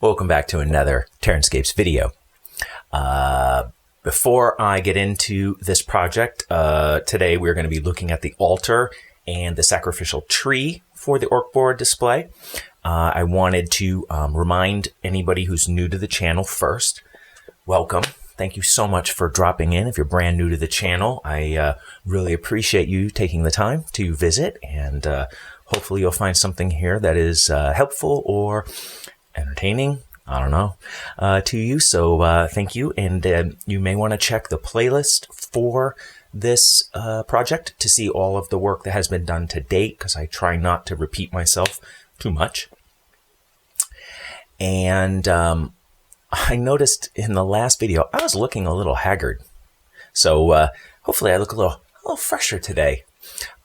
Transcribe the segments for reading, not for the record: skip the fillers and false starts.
Welcome back to another Terranscapes video. Before I get into this project, today we're going to be looking at the altar and the Sacrificial Tree for the Orc board display. I wanted to remind anybody who's new to the channel first, welcome. Thank you so much for dropping in. If you're brand new to the channel, I really appreciate you taking the time to visit, and hopefully you'll find something here that is helpful or entertaining, I don't know, to you. So thank you. And you may want to check the playlist for this project to see all of the work that has been done to date, because I try not to repeat myself too much. And I noticed in the last video, I was looking a little haggard. So hopefully I look a little fresher today.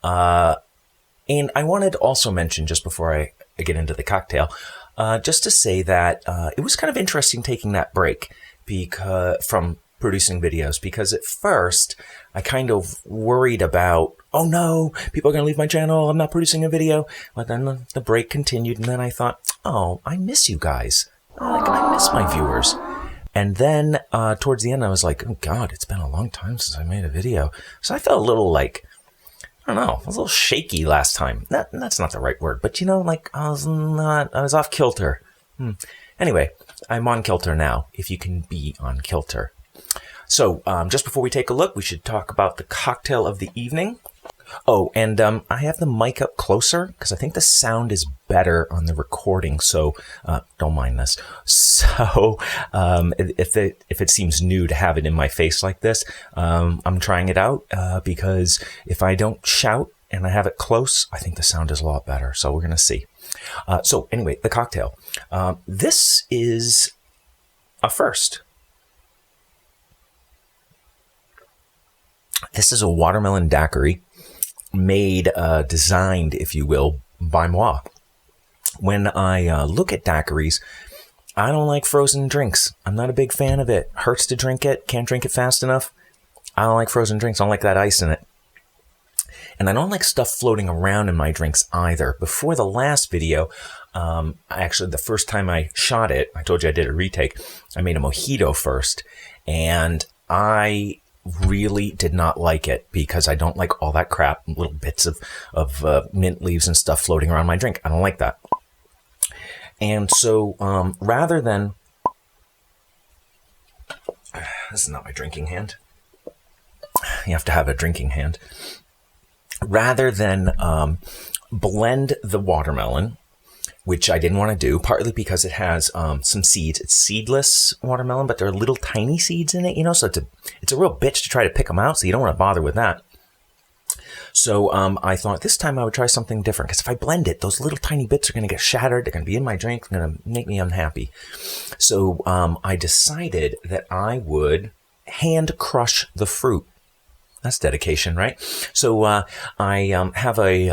And I wanted to also mention, just before I get into the cocktail, just to say that it was kind of interesting taking that break from producing videos, because at first I kind of worried about, oh no, people are going to leave my channel, I'm not producing a video. But then the break continued, and then I thought, oh, I miss you guys. I miss my viewers. And then towards the end I was like, oh god, it's been a long time since I made a video. So I felt a little like, I don't know, I was a little shaky last time. That's not the right word, but you know, like I was off kilter. Anyway, I'm on kilter now, if you can be on kilter. So just before we take a look, we should talk about the cocktail of the evening. Oh, and I have the mic up closer because I think the sound is better on the recording, so don't mind this. So if it seems new to have it in my face like this, I'm trying it out because if I don't shout and I have it close, I think the sound is a lot better. So we're going to see. So anyway, the cocktail. This is a first. This is a watermelon daiquiri, designed, if you will, by moi. When I look at daiquiris, I don't like frozen drinks. I'm not a big fan of it. Hurts to drink it. Can't drink it fast enough. I don't like frozen drinks. I don't like that ice in it. And I don't like stuff floating around in my drinks either. Before the last video, actually the first time I shot it, I told you I did a retake. I made a mojito first, and I really did not like it because I don't like all that crap, little bits of mint leaves and stuff floating around my drink. I don't like that. And so rather than, this is not my drinking hand. You have to have a drinking hand. Rather than blend the watermelon, which I didn't want to do, partly because it has some seeds. It's seedless watermelon, but there are little tiny seeds in it, you know, so it's a real bitch to try to pick them out, so you don't want to bother with that. So I thought this time I would try something different, because if I blend it, those little tiny bits are going to get shattered, they're going to be in my drink, they're going to make me unhappy. So I decided that I would hand crush the fruit. That's dedication, right? So I have a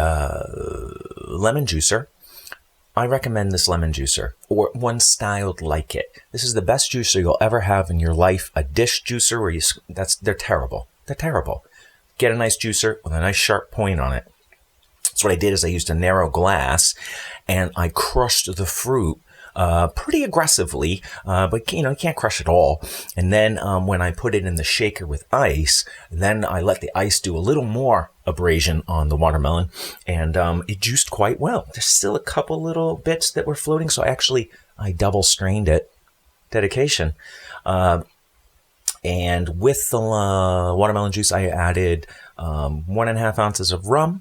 lemon juicer. I recommend this lemon juicer, or one styled like it. This is the best juicer you'll ever have in your life. A dish juicer where they're terrible. They're terrible. Get a nice juicer with a nice sharp point on it. So what I did is I used a narrow glass and I crushed the fruit pretty aggressively, but you know, you can't crush it all. And then when I put it in the shaker with ice, then I let the ice do a little more abrasion on the watermelon, and it juiced quite well. There's still a couple little bits that were floating, so I double strained it. Dedication. And with the watermelon juice, I added 1.5 ounces of rum,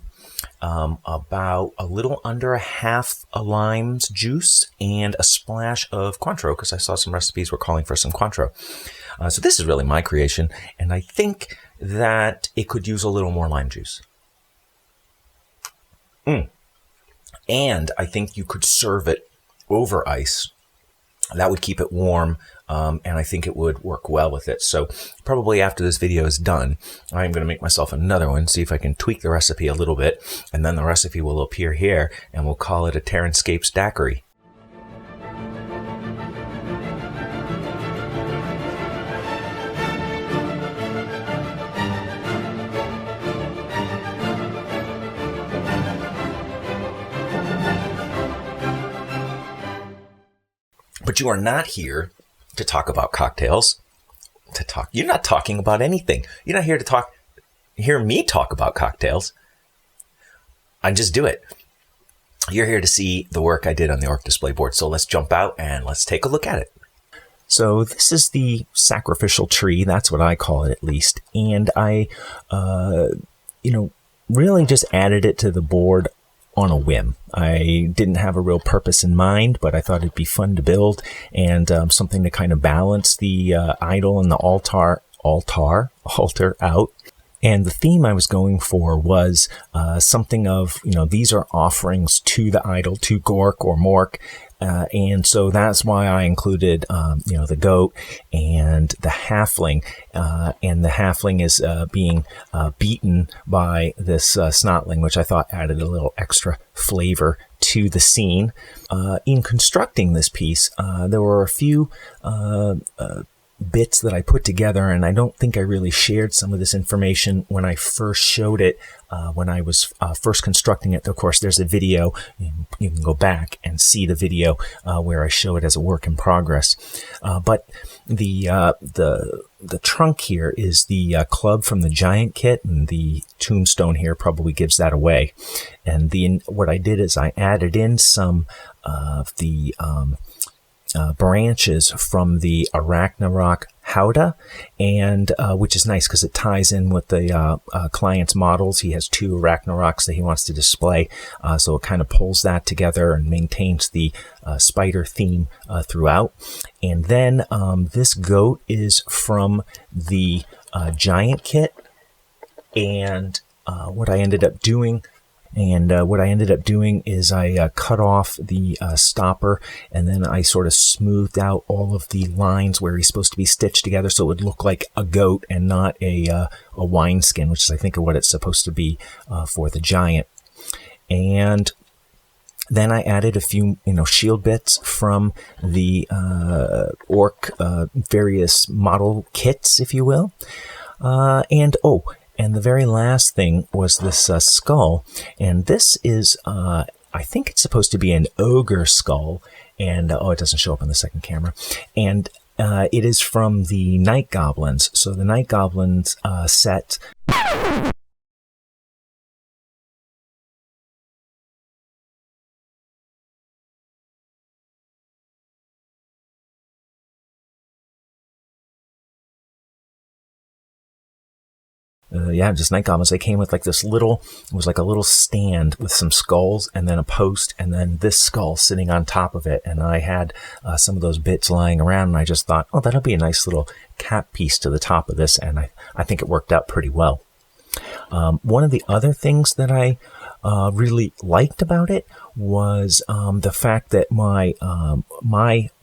about a little under a half a lime's juice, and a splash of Cointreau, because I saw some recipes were calling for some Cointreau. So this is really my creation, and I think that it could use a little more lime juice. And I think you could serve it over ice. That would keep it warm, and I think it would work well with it. So probably after this video is done, I'm going to make myself another one, see if I can tweak the recipe a little bit, and then the recipe will appear here, and we'll call it a Terranscapes daiquiri. But you are not here to talk about cocktails. You're not talking about anything. You're not here to hear me talk about cocktails. I just do it. You're here to see the work I did on the Orc Display Board. So let's jump out and let's take a look at it. So this is the Sacrificial Tree. That's what I call it, at least. And I, really just added it to the board on a whim. I didn't have a real purpose in mind, but I thought it'd be fun to build and something to kind of balance the idol and the altar out. And the theme I was going for was something of, these are offerings to the idol, to Gork or Mork. And so that's why I included, the goat and the halfling. And the halfling is being beaten by this snotling, which I thought added a little extra flavor to the scene. In constructing this piece, there were a few bits that I put together, and I don't think I really shared some of this information when I first showed it, when I was first constructing it. Of course, there's a video. You can go back and see the video where I show it as a work in progress. But the trunk here is the club from the giant kit, and the tombstone here probably gives that away. And what I did is I added in some of the branches from the Arachnarok Howdah, and which is nice because it ties in with the client's models. He has 2 Arachnaroks that he wants to display, so it kind of pulls that together and maintains the spider theme throughout. And then this goat is from the giant kit, and what I ended up doing is I cut off the stopper, and then I sort of smoothed out all of the lines where he's supposed to be stitched together so it would look like a goat and not a wineskin, which is, I think, of what it's supposed to be for the giant. And then I added a few, shield bits from the orc various model kits, if you will. And the very last thing was this skull. And this is, I think it's supposed to be an ogre skull. And, it doesn't show up on the second camera. And it is from the Night Goblins. So the Night Goblins set... just Night Goblins. They came with like this little, it was like a little stand with some skulls and then a post and then this skull sitting on top of it. And I had some of those bits lying around, and I just thought, oh, that'll be a nice little cap piece to the top of this. And I think it worked out pretty well. One of the other things that I really liked about it was the fact that my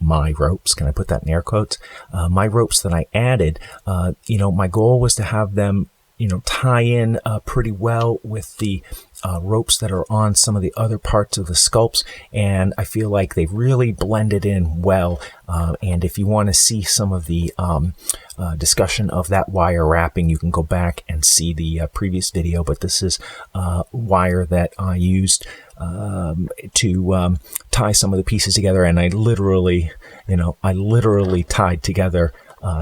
ropes, can I put that in air quotes? My ropes that I added, my goal was to have them tie in pretty well with the ropes that are on some of the other parts of the sculpts, and I feel like they've really blended in well. And if you want to see some of the discussion of that wire wrapping, you can go back and see the previous video, but this is wire that I used to tie some of the pieces together, and I literally tied together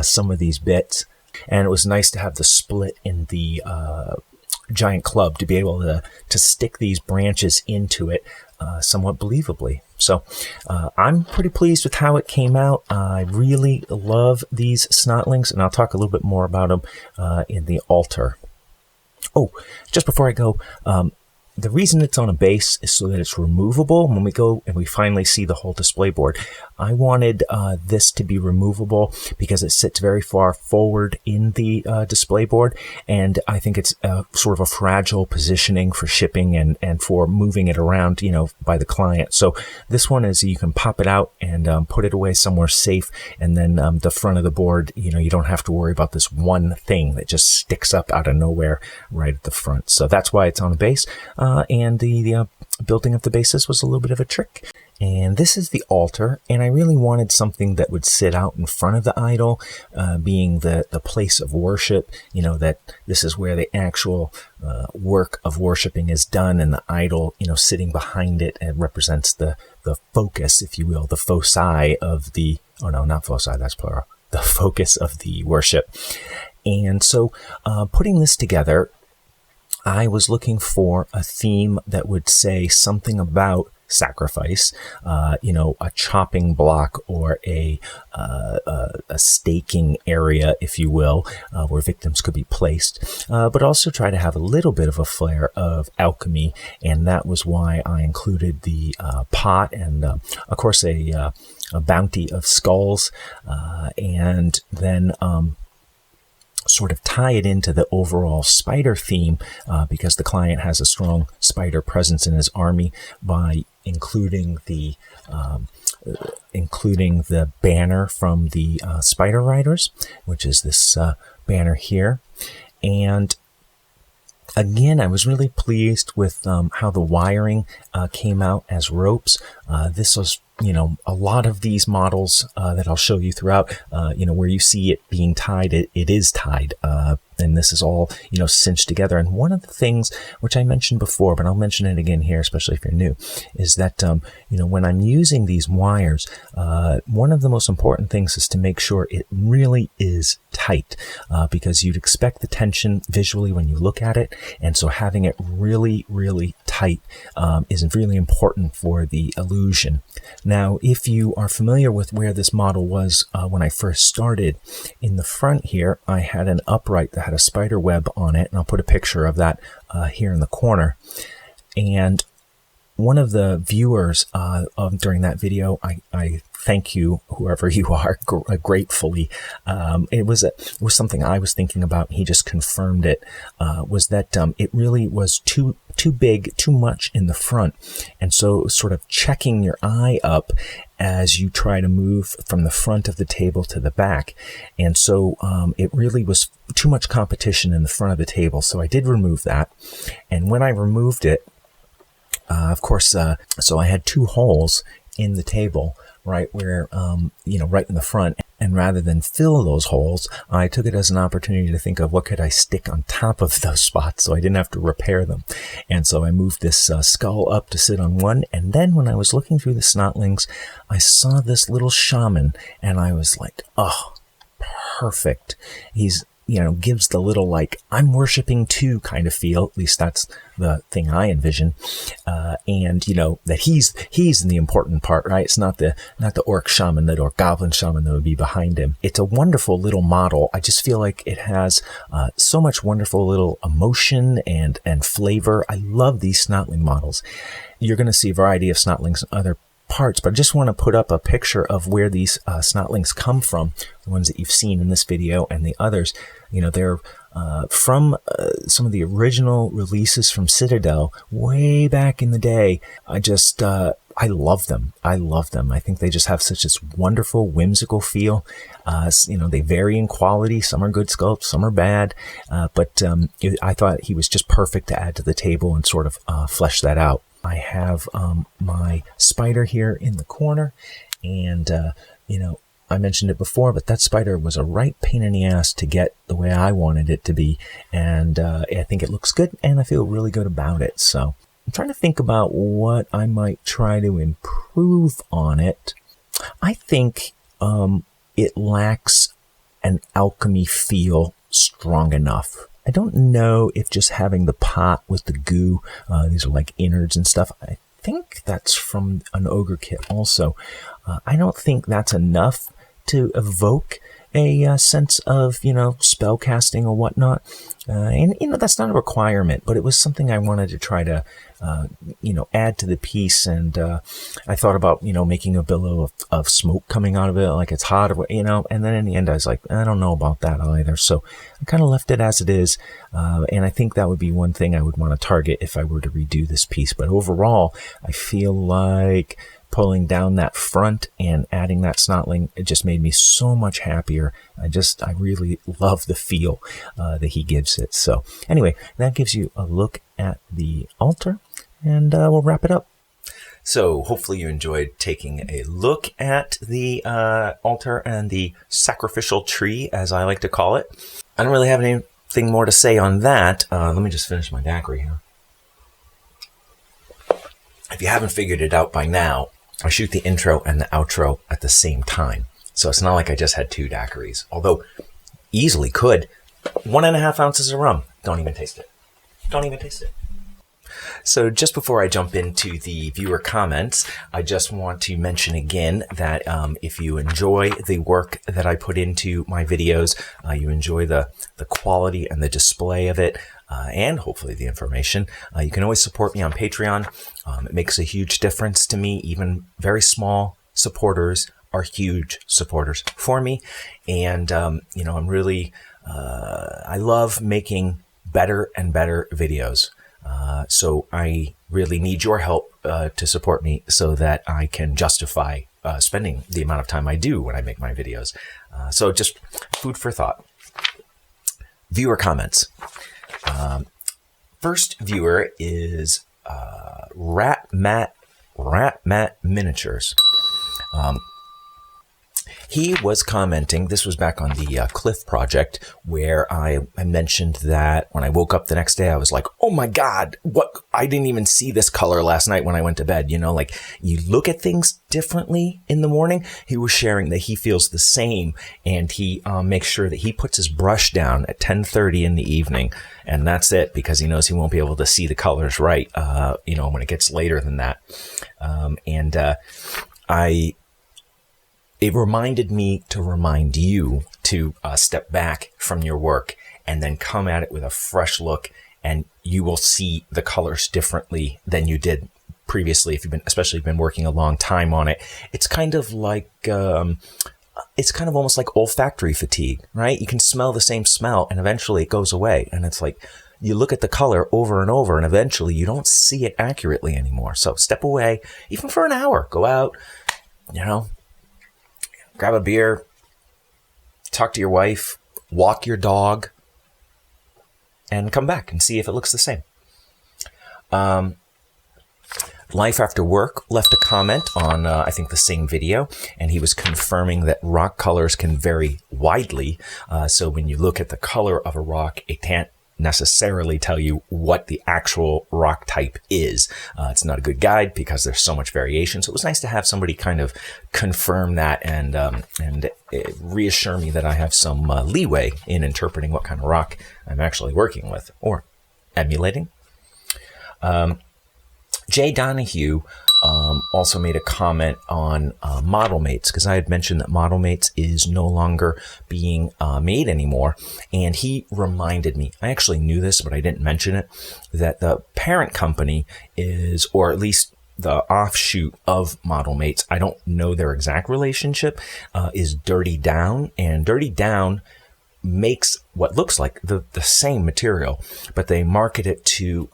some of these bits. And it was nice to have the split in the giant club to be able to stick these branches into it somewhat believably. So I'm pretty pleased with how it came out. I really love these snotlings, and I'll talk a little bit more about them in the altar. Oh, just before I go, the reason it's on a base is so that it's removable. When we go and we finally see the whole display board, I wanted this to be removable because it sits very far forward in the display board, and I think it's sort of a fragile positioning for shipping and for moving it around, by the client. So this one is, you can pop it out and put it away somewhere safe, and then the front of the board, you don't have to worry about this one thing that just sticks up out of nowhere right at the front. So that's why it's on a base. And the building of the bases was a little bit of a trick. And this is the altar, and I really wanted something that would sit out in front of the idol, being the place of worship, that this is where the actual work of worshiping is done, and the idol, sitting behind it, and represents the focus, if you will, the foci of the, oh no, not foci, that's plural, the focus of the worship. And so putting this together, I was looking for a theme that would say something about sacrifice, a chopping block or a staking area, if you will, where victims could be placed, but also try to have a little bit of a flair of alchemy, and that was why I included the pot and, of course, a bounty of skulls, and then sort of tie it into the overall spider theme, because the client has a strong spider presence in his army, by including the banner from the Spider Riders, which is this banner here. And again, I was really pleased with how the wiring came out as ropes. This was, a lot of these models that I'll show you throughout, where you see it being tied, it is tied. And this is all, cinched together. And one of the things, which I mentioned before, but I'll mention it again here, especially if you're new, is that, when I'm using these wires, one of the most important things is to make sure it really is tight, because you'd expect the tension visually when you look at it. And so having it really, really tight is really important for the illusion. Now, if you are familiar with where this model was when I first started, in the front here, I had an upright that had a spider web on it, and I'll put a picture of that here in the corner. And one of the viewers during that video, I thank you, whoever you are, gratefully. It was something I was thinking about. He just confirmed it. Was that it really was too big, too much in the front, and so sort of checking your eye up as you try to move from the front of the table to the back. And so it really was too much competition in the front of the table. So I did remove that, and when I removed it, of course, so I had two holes in the table, right where, right in the front. And rather than fill those holes, I took it as an opportunity to think of what could I stick on top of those spots so I didn't have to repair them. And so I moved this skull up to sit on one. And then when I was looking through the snotlings, I saw this little shaman, and I was like, oh, perfect. He's, gives the little, like, I'm worshiping too kind of feel. At least that's the thing I envision. And, that he's in the important part, right? It's not the orc shaman or goblin shaman that would be behind him. It's a wonderful little model. I just feel like it has so much wonderful little emotion and flavor. I love these snotling models. You're going to see a variety of snotlings in other parts, but I just want to put up a picture of where these snotlings come from, the ones that you've seen in this video and the others. They're from some of the original releases from Citadel way back in the day. I love them. I think they just have such this wonderful, whimsical feel. They vary in quality. Some are good sculpts, some are bad. But I thought he was just perfect to add to the table and sort of flesh that out. I have my spider here in the corner, and I mentioned it before, but that spider was a right pain in the ass to get the way I wanted it to be, and I think it looks good, and I feel really good about it. So I'm trying to think about what I might try to improve on it. I think it lacks an alchemy feel strong enough. I don't know if just having the pot with the goo, these are like innards and stuff, I think that's from an ogre kit also. I don't think that's enough to evoke a sense of, spell casting or whatnot. And that's not a requirement, but it was something I wanted to try to, add to the piece. And I thought about, making a billow of smoke coming out of it, like it's hot, or, and then in the end I was like, I don't know about that either. So I kind of left it as it is. And I think that would be one thing I would want to target if I were to redo this piece. But overall, I feel like pulling down that front and adding that snotling, it just made me so much happier. I really love the feel that he gives it. So anyway, that gives you a look at the altar, and we'll wrap it up. So hopefully you enjoyed taking a look at the altar and the Sacrificial Tree, as I like to call it. I don't really have anything more to say on that. Let me just finish my daiquiri here. If you haven't figured it out by now, I shoot the intro and the outro at the same time. So it's not like I just had 2 daiquiris, although easily could. 1.5 ounces of rum. Don't even taste it. Don't even taste it. So just before I jump into the viewer comments, I just want to mention again that if you enjoy the work that I put into my videos, you enjoy the quality and the display of it, and hopefully the information, you can always support me on Patreon. It makes a huge difference to me. Even very small supporters are huge supporters for me. And, you know, I'm really, I love making better and better videos. So I really need your help to support me so that I can justify spending the amount of time I do when I make my videos. So just food for thought. Viewer comments. First viewer is Rat Matt Miniatures. He was commenting, this was back on the Cliff project, where I mentioned that when I woke up the next day, I was like, oh my God, what? I didn't even see this color last night when I went to bed. You know, like you look at things differently in the morning. He was sharing that he feels the same, and he makes sure that he puts his brush down at 10:30 in the evening. And that's it, because he knows he won't be able to see the colors right, you know, when it gets later than that. It reminded me to remind you to step back from your work and then come at it with a fresh look, and you will see the colors differently than you did previously if you've been, especially if you've been working a long time on it. It's kind of like, it's kind of almost like olfactory fatigue, right? You can smell the same smell and eventually it goes away. And it's like you look at the color over and over and eventually you don't see it accurately anymore. So step away, even for an hour, go out, you know, grab a beer, talk to your wife, walk your dog, and come back and see if it looks the same. Life After Work left a comment on, I think, the same video, and he was confirming that rock colors can vary widely. So when you look at the color of a rock, it can't necessarily tell you what the actual rock type is. It's not a good guide because there's so much variation. So it was nice to have somebody kind of confirm that and reassure me that I have some leeway in interpreting what kind of rock I'm actually working with or emulating. Jay Donahue also made a comment on Model Mates, because I had mentioned that Model Mates is no longer being made anymore. And he reminded me, I actually knew this, but I didn't mention it, that the parent company is, or at least the offshoot of Model Mates, I don't know their exact relationship, is Dirty Down. And Dirty Down makes what looks like the same material, but they market it to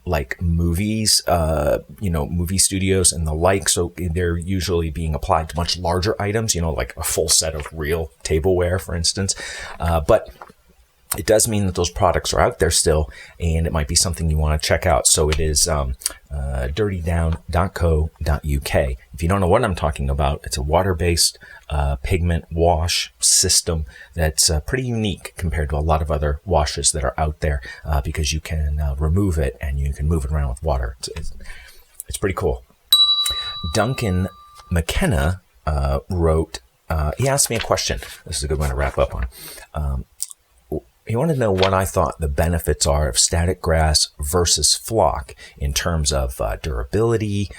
like movies, you know, movie studios and the like. So they're usually being applied to much larger items, you know, like a full set of real tableware, for instance. But it does mean that those products are out there still, and it might be something you want to check out. So it is dirtydown.co.uk. If you don't know what I'm talking about, it's a water-based pigment wash system that's pretty unique compared to a lot of other washes that are out there, because you can remove it and you can move it around with water. It's pretty cool. Duncan McKenna wrote, he asked me a question. This is a good one to wrap up on. He wanted to know what I thought the benefits are of static grass versus flock in terms of durability,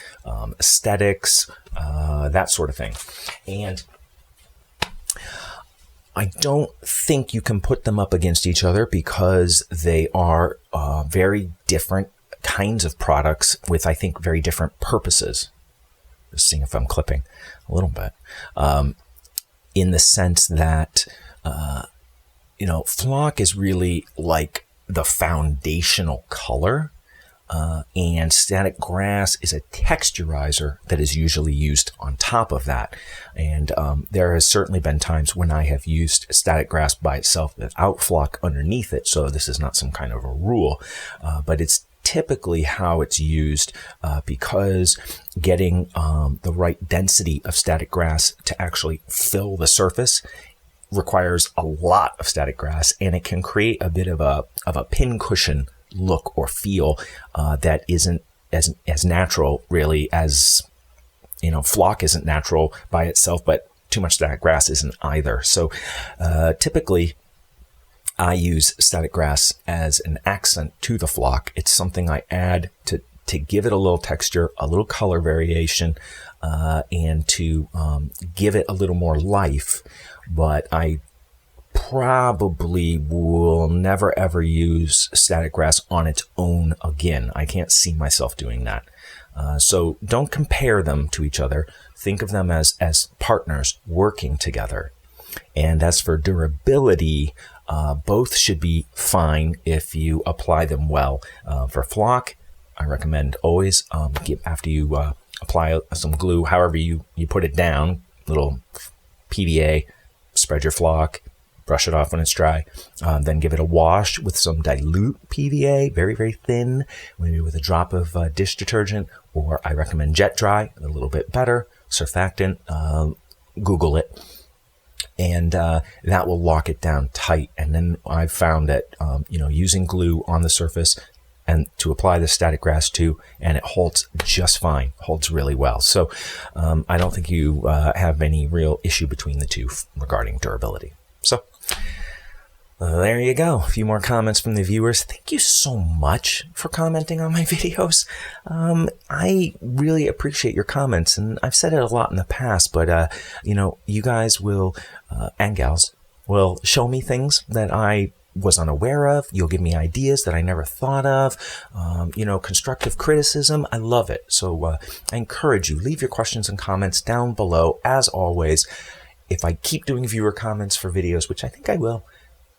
aesthetics, that sort of thing. And I don't think you can put them up against each other because they are very different kinds of products with, I think, very different purposes. Just seeing if I'm clipping a little bit. In the sense that you know, flock is really like the foundational color, and static grass is a texturizer that is usually used on top of that. And there has certainly been times when I have used static grass by itself without flock underneath it, so this is not some kind of a rule, but it's typically how it's used, because getting the right density of static grass to actually fill the surface requires a lot of static grass, and it can create a bit of a pincushion look or feel that isn't as natural really as, you know, flock isn't natural by itself, but too much static grass isn't either. So typically I use static grass as an accent to the flock. It's something I add to give it a little texture, a little color variation, and to give it a little more life. But I probably will never ever use static grass on its own again. I can't see myself doing that. So don't compare them to each other. Think of them as partners working together. And as for durability, both should be fine if you apply them well. For flock, I recommend always, after you apply some glue, however you put it down, little PVA, spread your flock, brush it off when it's dry, then give it a wash with some dilute PVA, very, very thin, maybe with a drop of dish detergent, or I recommend jet dry, a little bit better, surfactant, Google it. And that will lock it down tight. And then I've found that, using glue on the surface and to apply the static grass to, and it holds just fine, holds really well. So I don't think you have any real issue between the two regarding durability. So there you go. A few more comments from the viewers. Thank you so much for commenting on my videos. I really appreciate your comments, and I've said it a lot in the past, but you guys will, and gals, will show me things that I was unaware of. You'll give me ideas that I never thought of. Constructive criticism. I love it. So I encourage you, leave your questions and comments down below. As always, if I keep doing viewer comments for videos, which I think I will,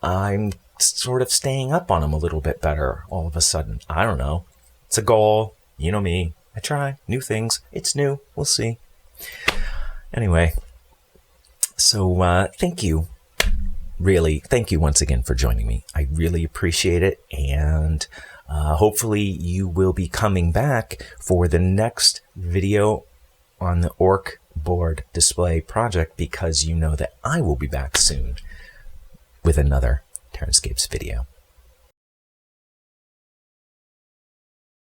I'm sort of staying up on them a little bit better all of a sudden. I don't know. It's a goal. You know me. I try new things. It's new. We'll see. Anyway, so thank you. Really, thank you once again for joining me. I really appreciate it. And hopefully you will be coming back for the next video on the Orc board display project, because you know that I will be back soon with another Terranscapes video.